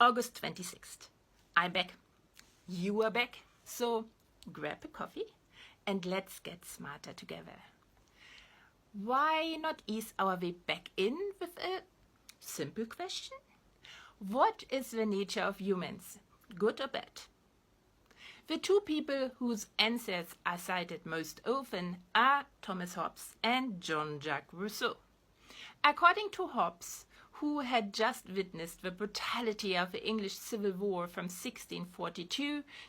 August 26th. I'm back. You are back. So grab a coffee and let's get smarter together. Why not ease our way back in with a simple question? What is the nature of humans, good or bad? The two people whose answers are cited most often are Thomas Hobbes and Jean-Jacques Rousseau. According to Hobbes, who had just witnessed the brutality of the English Civil War from 1642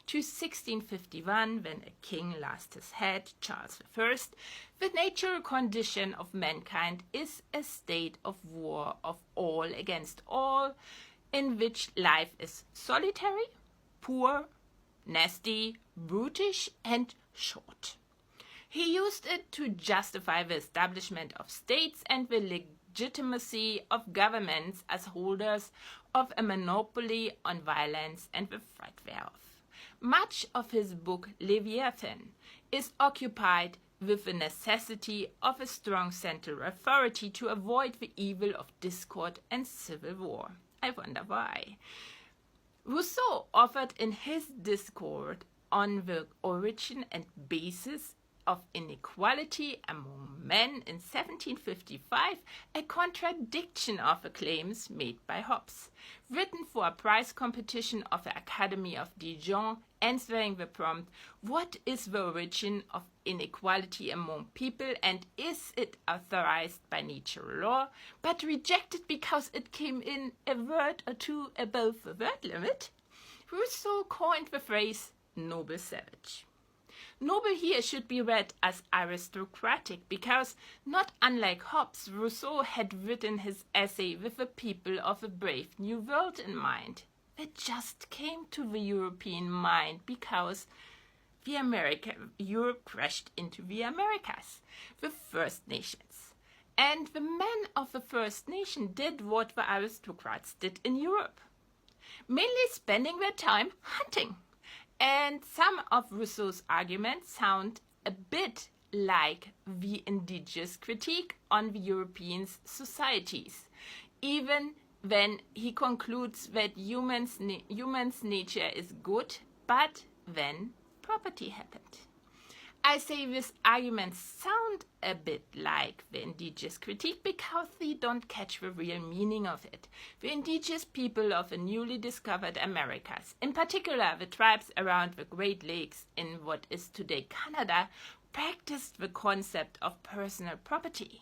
to 1651, when a king lost his head, Charles I, the natural condition of mankind is a state of war of all against all, in which life is solitary, poor, nasty, brutish, and short. He used it to justify the establishment of states and the legitimacy of governments as holders of a monopoly on violence and the threat thereof. Much of his book Leviathan is occupied with the necessity of a strong central authority to avoid the evil of discord and civil war. I wonder why. Rousseau offered in his discourse on the origin and basis of inequality among men in 1755 a contradiction of the claims made by Hobbes, written for a prize competition of the Academy of Dijon, answering the prompt, "What is the origin of inequality among people, and is it authorized by natural law?" but rejected because it came in a word or two above the word limit. Rousseau coined the phrase noble savage. Noble here should be read as aristocratic because, not unlike Hobbes, Rousseau had written his essay with the people of a brave new world in mind. It just came to the European mind because Europe crashed into the Americas, the First Nations. And the men of the First Nation did what the aristocrats did in Europe, mainly spending their time hunting. And some of Rousseau's arguments sound a bit like the indigenous critique on the European societies, even when he concludes that humans' nature is good, but then property happened. I say these arguments sound a bit like the indigenous critique because they don't catch the real meaning of it. The indigenous people of the newly discovered Americas, in particular the tribes around the Great Lakes in what is today Canada, practiced the concept of personal property.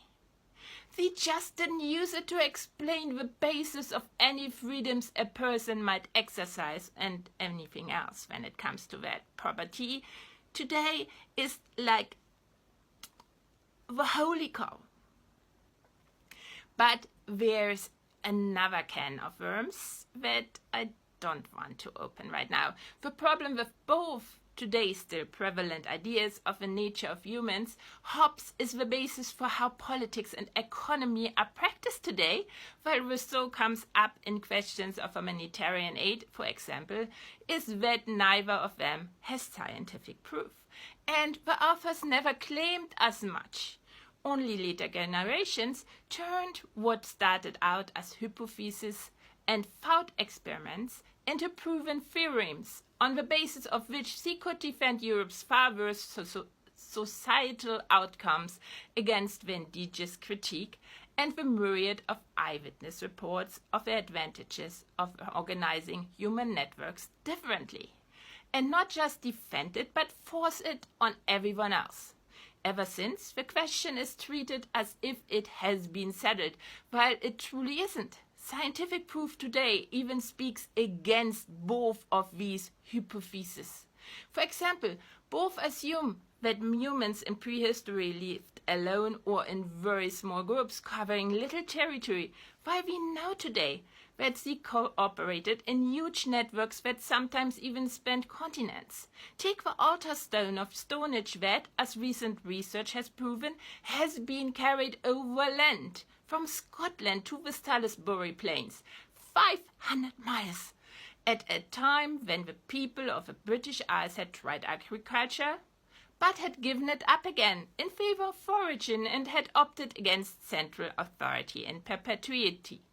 They just didn't use it to explain the basis of any freedoms a person might exercise and anything else when it comes to that property. Today is like the holy cow. But there's another can of worms that I don't want to open right now. The problem with both today's still prevalent ideas of the nature of humans, Hobbes is the basis for how politics and economy are practiced today, while Rousseau comes up in questions of humanitarian aid, for example, is that neither of them has scientific proof. And the authors never claimed as much. Only later generations turned what started out as hypotheses and thought experiments into proven theorems, on the basis of which they could defend Europe's far worse societal outcomes against the indigenous critique and the myriad of eyewitness reports of the advantages of organizing human networks differently. And not just defend it, but force it on everyone else. Ever since, the question is treated as if it has been settled, while it truly isn't. Scientific proof today even speaks against both of these hypotheses. For example, both assume that humans in prehistory lived alone or in very small groups covering little territory, while we know today that they cooperated in huge networks that sometimes even spanned continents. Take the outer stone of Stonehenge that, as recent research has proven, has been carried over land from Scotland to the Salisbury Plains, 500 miles, at a time when the people of the British Isles had tried agriculture, but had given it up again in favor of foraging and had opted against central authority in perpetuity.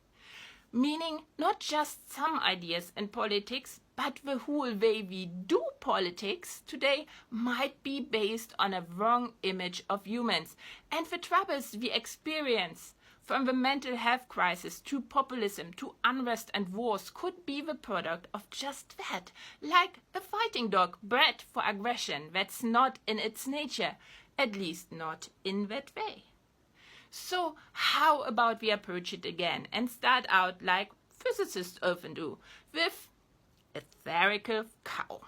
meaning not just some ideas in politics, but the whole way we do politics today might be based on a wrong image of humans and the troubles we experience. From the mental health crisis to populism to unrest and wars could be the product of just that, like a fighting dog bred for aggression that's not in its nature, at least not in that way. So how about we approach it again and start out like physicists often do, with a spherical cow.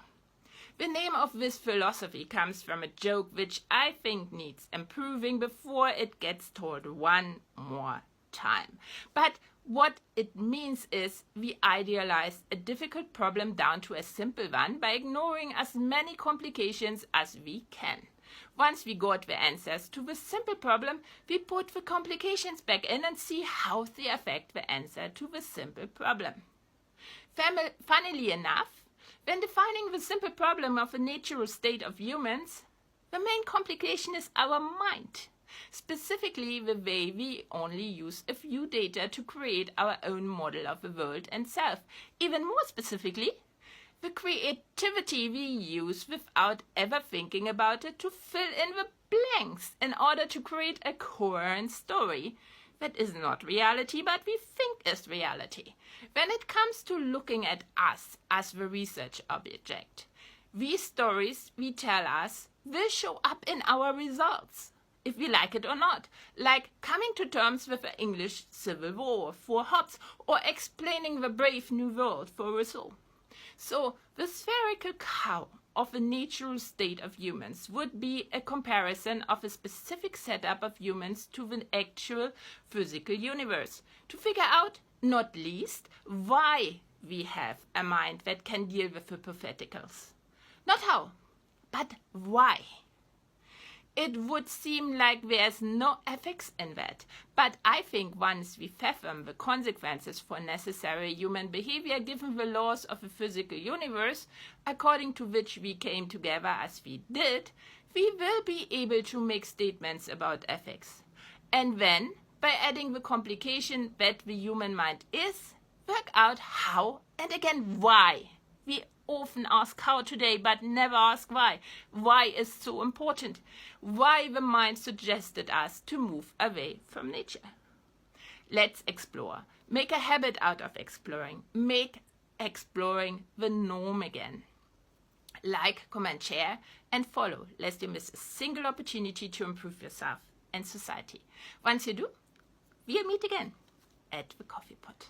The name of this philosophy comes from a joke which I think needs improving before it gets told one more time. But what it means is we idealize a difficult problem down to a simple one by ignoring as many complications as we can. Once we got the answers to the simple problem, we put the complications back in and see how they affect the answer to the simple problem. Funnily enough, when defining the simple problem of the natural state of humans, the main complication is our mind, specifically the way we only use a few data to create our own model of the world and self. Even more specifically, the creativity we use without ever thinking about it to fill in the blanks in order to create a coherent story that is not reality, but we think is reality. When it comes to looking at us as the research object, these stories we tell us will show up in our results, if we like it or not, like coming to terms with the English Civil War for Hobbs or explaining the Brave New World for Rousseau. So the spherical cow of the natural state of humans would be a comparison of a specific setup of humans to the actual physical universe, to figure out, not least, why we have a mind that can deal with the hypotheticals. Not how, but why. It would seem like there's no ethics in that, but I think once we fathom the consequences for necessary human behavior given the laws of the physical universe, according to which we came together as we did, we will be able to make statements about ethics. And then, by adding the complication that the human mind is, work out how and again why. We often ask how today, but never ask why. Why is so important? Why the mind suggested us to move away from nature. Let's explore. Make a habit out of exploring. Make exploring the norm again. Like, comment, share, and follow, lest you miss a single opportunity to improve yourself and society. Once you do, we'll meet again at the coffee pot.